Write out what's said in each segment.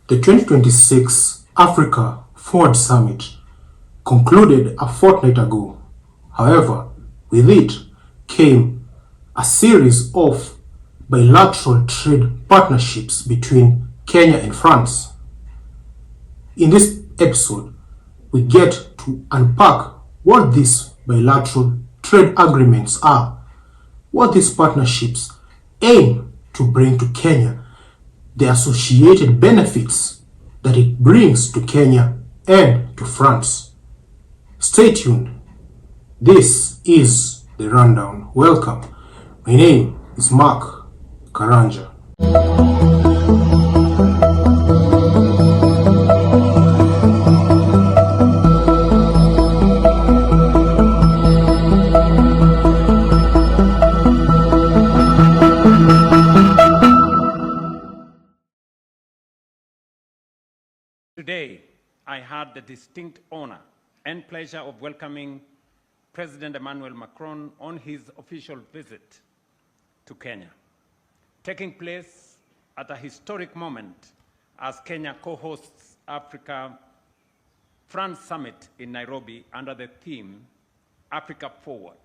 The 2026 Africa Forward Summit concluded a fortnight ago. However, with it came a series of bilateral trade partnerships between Kenya and France. In this episode, we get to unpack what these bilateral trade agreements are, what these partnerships aim to bring to Kenya, the associated benefits that it brings to Kenya and to France. Stay tuned. This is The Rundown. Welcome. My name is Mark Karanja. Today, I had the distinct honor and pleasure of welcoming President Emmanuel Macron on his official visit to Kenya, taking place at a historic moment as Kenya co-hosts Africa-France Summit in Nairobi under the theme, Africa Forward.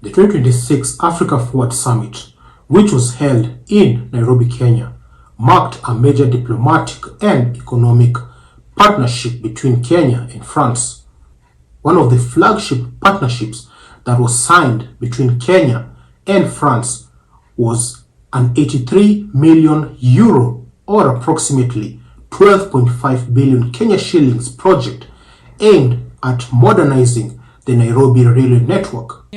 The 2026 Africa Forward Summit, which was held in Nairobi, Kenya, marked a major diplomatic and economic partnership between Kenya and France. One of the flagship partnerships that was signed between Kenya and France was an 83 million euro or approximately 12.5 billion Kenya shillings project aimed at modernizing the Nairobi railway network.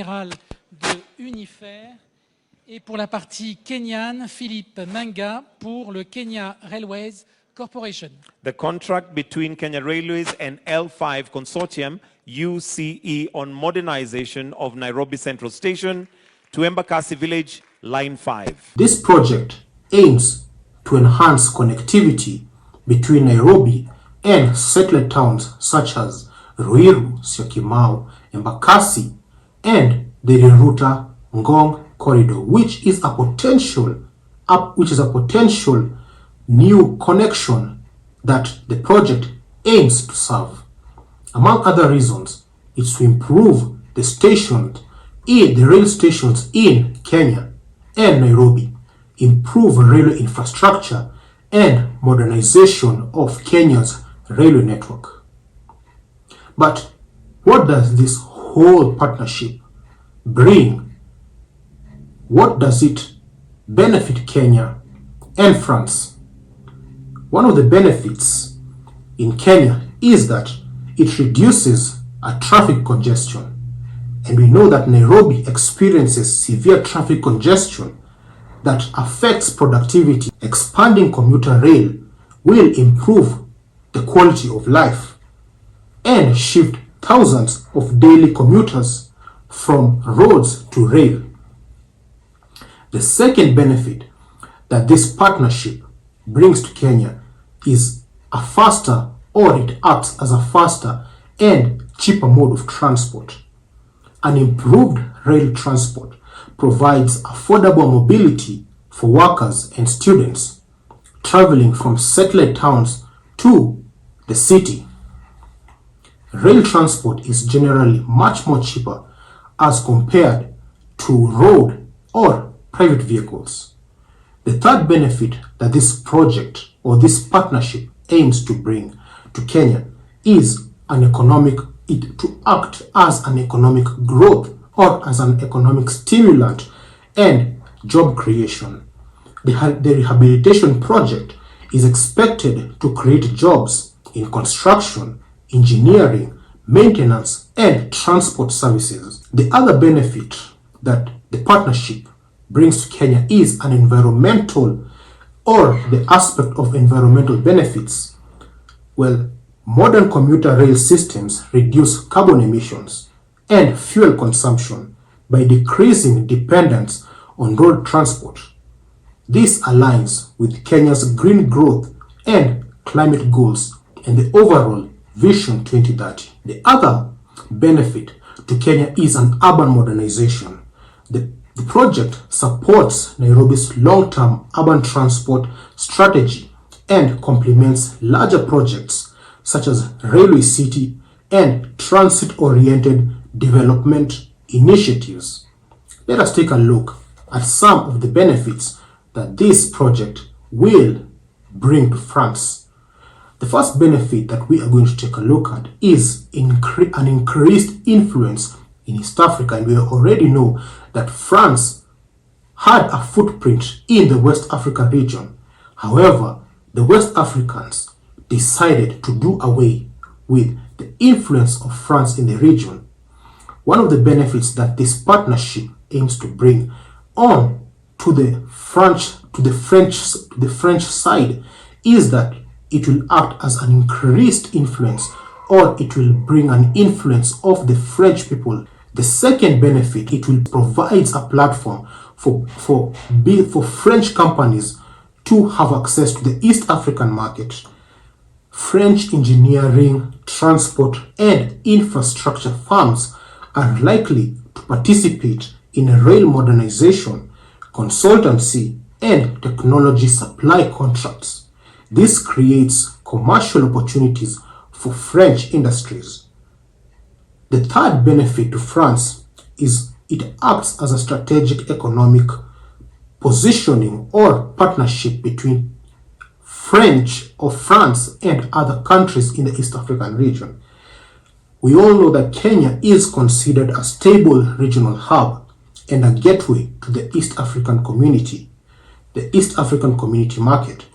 Et pour la partie kenyane, Philippe Manga pour le Kenya Railways Corporation. The contract between Kenya Railways and L5 Consortium, UCE, on modernization of Nairobi Central Station to Embakasi Village, Line 5. This project aims to enhance connectivity between Nairobi and satellite towns such as Ruiru, Syokimau, Embakasi, and the Riruta Ngong corridor, which is a potential new connection that the project aims to serve. Among other reasons, it's to improve the rail stations in Kenya and Nairobi, improve railway infrastructure and modernization of Kenya's railway network. But what does this whole partnership bring? What does it benefit Kenya and France? One of the benefits in Kenya is that it reduces traffic congestion. And we know that Nairobi experiences severe traffic congestion that affects productivity. Expanding commuter rail will improve the quality of life and shift thousands of daily commuters from roads to rail. The second benefit that this partnership brings to Kenya is it acts as a faster and cheaper mode of transport. An improved rail transport provides affordable mobility for workers and students traveling from satellite towns to the city. Rail transport is generally much more cheaper as compared to road or private vehicles. The third benefit that this project or this partnership aims to bring to Kenya is to act as an economic growth or as an economic stimulant and job creation. The rehabilitation project is expected to create jobs in construction, engineering, maintenance, and transport services. The other benefit that the partnership brings to Kenya is an environmental or the aspect of environmental benefits. Well, modern commuter rail systems reduce carbon emissions and fuel consumption by decreasing dependence on road transport. This aligns with Kenya's green growth and climate goals and the overall Vision 2030. The other benefit to Kenya is an urban modernization. The project supports Nairobi's long-term urban transport strategy and complements larger projects such as Railway City and transit-oriented development initiatives. Let us take a look at some of the benefits that this project will bring to France. The first benefit that we are going to take a look at is an increased influence in East Africa, and we already know that France had a footprint in the West Africa region. However, the West Africans decided to do away with the influence of France in the region. One of the benefits that this partnership aims to bring on to the French side is that it will act as an increased influence, or it will bring an influence of the French people. The second benefit, it will provide a platform for French companies to have access to the East African market. French engineering, transport, and infrastructure firms are likely to participate in rail modernization, consultancy, and technology supply contracts. This creates commercial opportunities for French industries. The third benefit to France is it acts as a strategic economic positioning or partnership between France and other countries in the East African region. We all know that Kenya is considered a stable regional hub and a gateway to the East African community, the East African community market.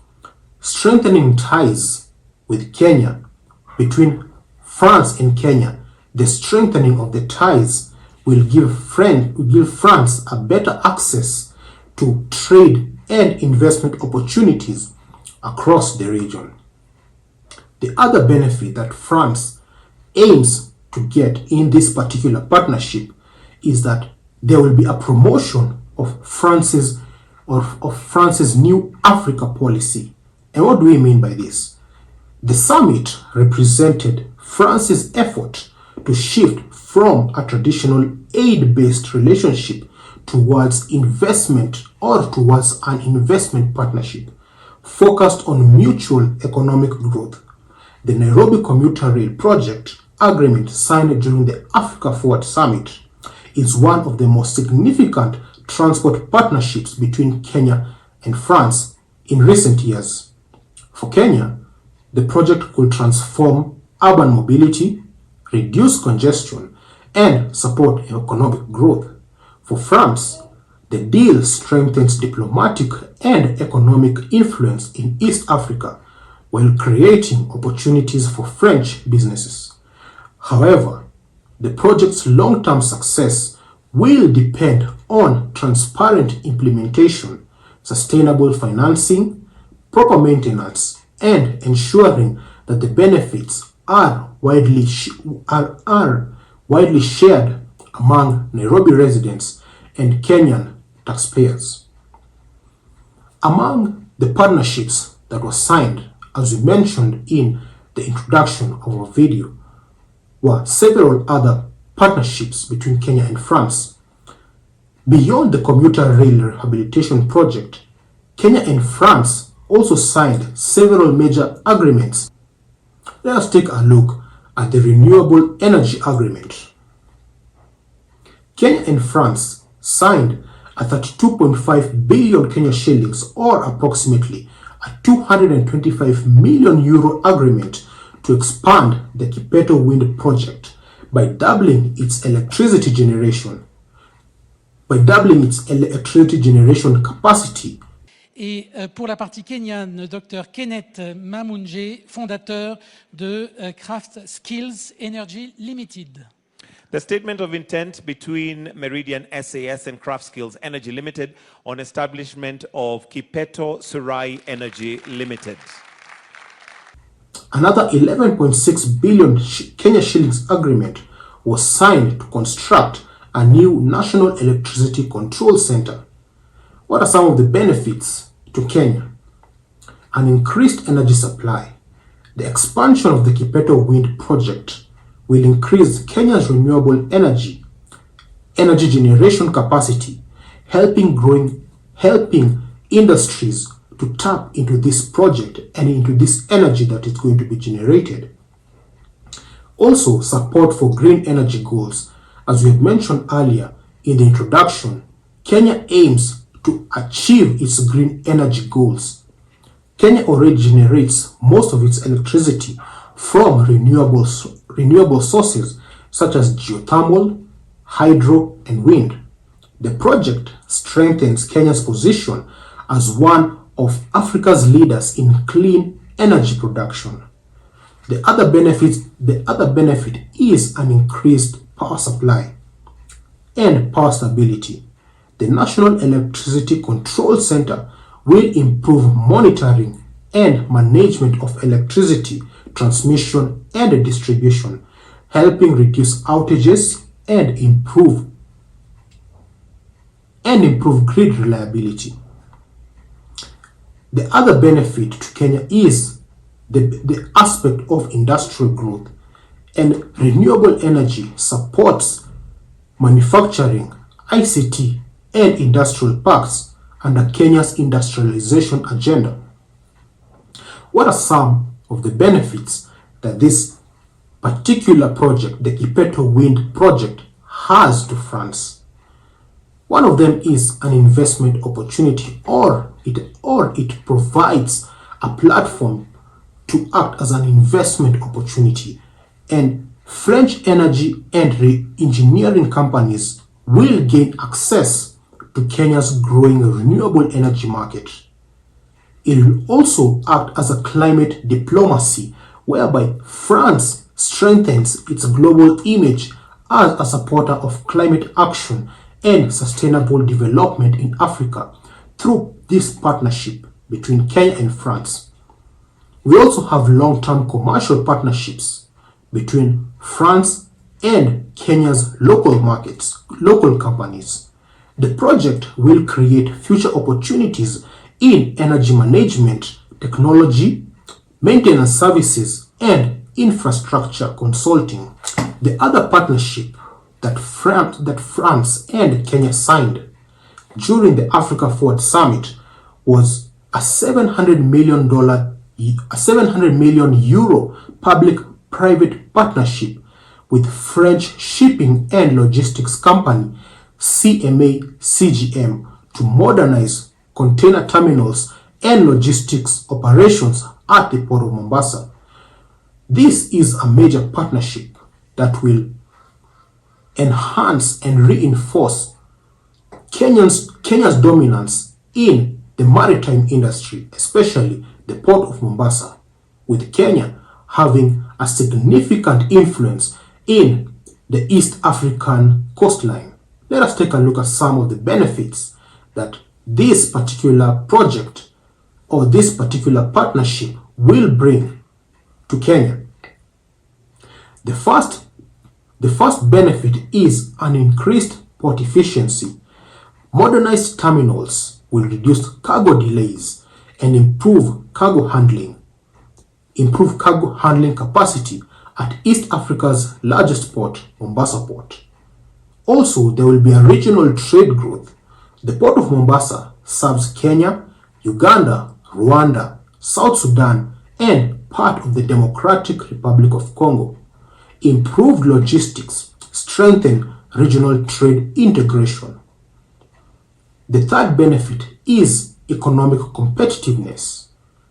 Strengthening ties with Kenya, between France and Kenya, the strengthening of the ties will give France a better access to trade and investment opportunities across the region. The other benefit that France aims to get in this particular partnership is that there will be a promotion of France's new Africa policy. And what do we mean by this? The summit represented France's effort to shift from a traditional aid-based relationship towards investment, or towards an investment partnership focused on mutual economic growth. The Nairobi Commuter Rail Project agreement signed during the Africa Forward Summit is one of the most significant transport partnerships between Kenya and France in recent years. For Kenya, the project could transform urban mobility, reduce congestion, and support economic growth. For France, the deal strengthens diplomatic and economic influence in East Africa while creating opportunities for French businesses. However, the project's long-term success will depend on transparent implementation, sustainable financing, proper maintenance, and ensuring that the benefits are widely shared among Nairobi residents and Kenyan taxpayers. Among the partnerships that were signed, as we mentioned in the introduction of our video, were several other partnerships between Kenya and France. Beyond the commuter rail rehabilitation project, Kenya and France also signed several major agreements. Let us take a look at the renewable energy agreement. Kenya and France signed a 32.5 billion Kenya shillings, or approximately a 225 million euro agreement to expand the Kipeto wind project by doubling its electricity generation capacity. Et pour la partie kenyane, Dr Kenneth Mamunje, fondateur de Craft Skills Energy Limited. The statement of intent between Meridian SAS and Craft Skills Energy Limited on establishment of Kipeto Surai Energy Limited. Another 11.6 billion Kenya shillings agreement was signed to construct a new National Electricity Control Center. What are some of the benefits to Kenya? An increased energy supply. The expansion of the Kipeto wind project will increase Kenya's renewable energy generation capacity, helping industries to tap into this project and into this energy that is going to be generated. Also, support for green energy goals. As we had mentioned earlier in the introduction, Kenya aims to achieve its green energy goals. Kenya already generates most of its electricity from renewable sources such as geothermal, hydro, and wind. The project strengthens Kenya's position as one of Africa's leaders in clean energy production. The other benefit is an increased power supply and power stability. The National Electricity Control Center will improve monitoring and management of electricity transmission and distribution, helping reduce outages and improve grid reliability. The other benefit to Kenya is the aspect of industrial growth, and renewable energy supports manufacturing, ICT, and industrial parks under Kenya's industrialization agenda. What are some of the benefits that this particular project, the Kipeto Wind Project, has to France? One of them is an investment opportunity, or it provides a platform to act as an investment opportunity, and French energy and re-engineering companies will gain access to Kenya's growing renewable energy market. It will also act as a climate diplomacy, whereby France strengthens its global image as a supporter of climate action and sustainable development in Africa through this partnership between Kenya and France. We also have long-term commercial partnerships between France and Kenya's local markets, local companies. The project will create future opportunities in energy management, technology, maintenance services, and infrastructure consulting. The other partnership that France and Kenya signed during the Africa Forward Summit was a $700 million euro public-private partnership with French shipping and logistics company CMA CGM to modernize container terminals and logistics operations at the Port of Mombasa. This is a major partnership that will enhance and reinforce Kenya's dominance in the maritime industry, especially the Port of Mombasa, with Kenya having a significant influence in the East African coastline. Let us take a look at some of the benefits that this particular project or this particular partnership will bring to Kenya. The first benefit is an increased port efficiency. Modernized terminals will reduce cargo delays and improve cargo handling capacity at East Africa's largest port, Mombasa Port. Also, there will be a regional trade growth. The Port of Mombasa serves Kenya, Uganda, Rwanda, South Sudan, and part of the Democratic Republic of Congo. Improved logistics strengthen regional trade integration. The third benefit is economic competitiveness.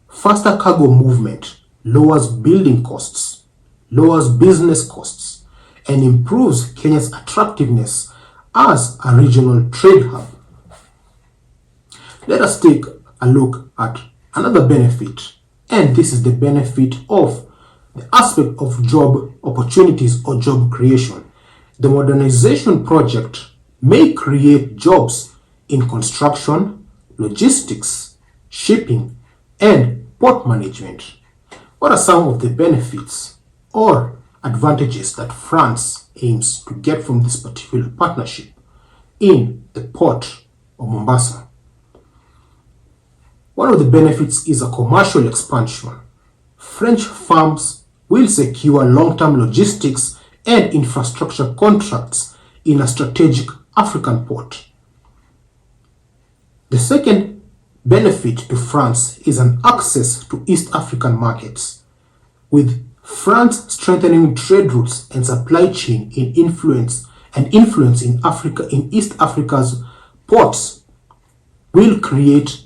Faster cargo movement lowers building costs, lowers business costs, and improves Kenya's attractiveness as a regional trade hub. Let us take a look at another benefit, and this is the benefit of the aspect of job opportunities or job creation. The modernization project may create jobs in construction, logistics, shipping, and port management. What are some of the benefits or advantages that France aims to get from this particular partnership in the port of Mombasa? One of the benefits is a commercial expansion. French firms will secure long-term logistics and infrastructure contracts in a strategic African port. The second benefit to France is an access to East African markets, with France strengthening trade routes and supply chain influence in Africa, in East Africa's ports, will create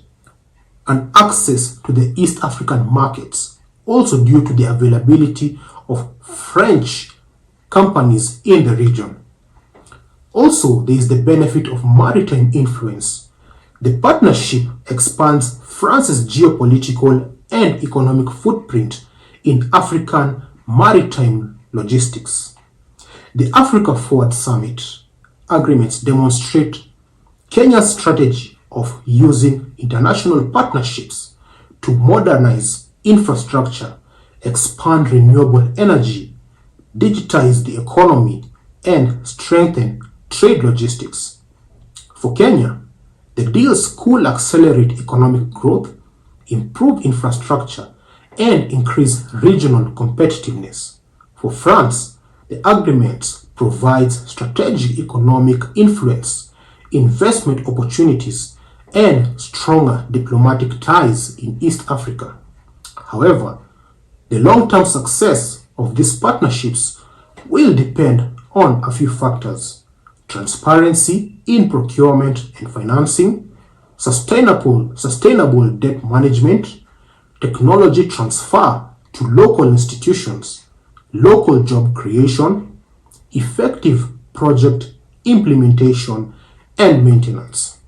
an access to the East African markets, also due to the availability of French companies in the region. Also, there is the benefit of maritime influence. The partnership expands France's geopolitical and economic footprint in African maritime logistics. The Africa Forward Summit agreements demonstrate Kenya's strategy of using international partnerships to modernize infrastructure, expand renewable energy, digitize the economy, and strengthen trade logistics. For Kenya, the deals could accelerate economic growth, improve infrastructure, and increase regional competitiveness. For France, the agreement provides strategic economic influence, investment opportunities, and stronger diplomatic ties in East Africa. However, the long-term success of these partnerships will depend on a few factors: transparency in procurement and financing, sustainable debt management, technology transfer to local institutions, local job creation, effective project implementation, and maintenance.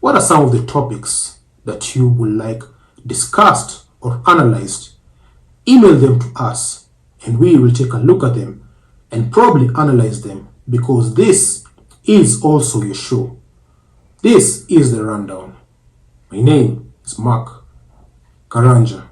What are some of the topics that you would like discussed or analyzed? Email them to us and we will take a look at them and probably analyze them, because this is also your show. This is the rundown. My name is Mark Karanja.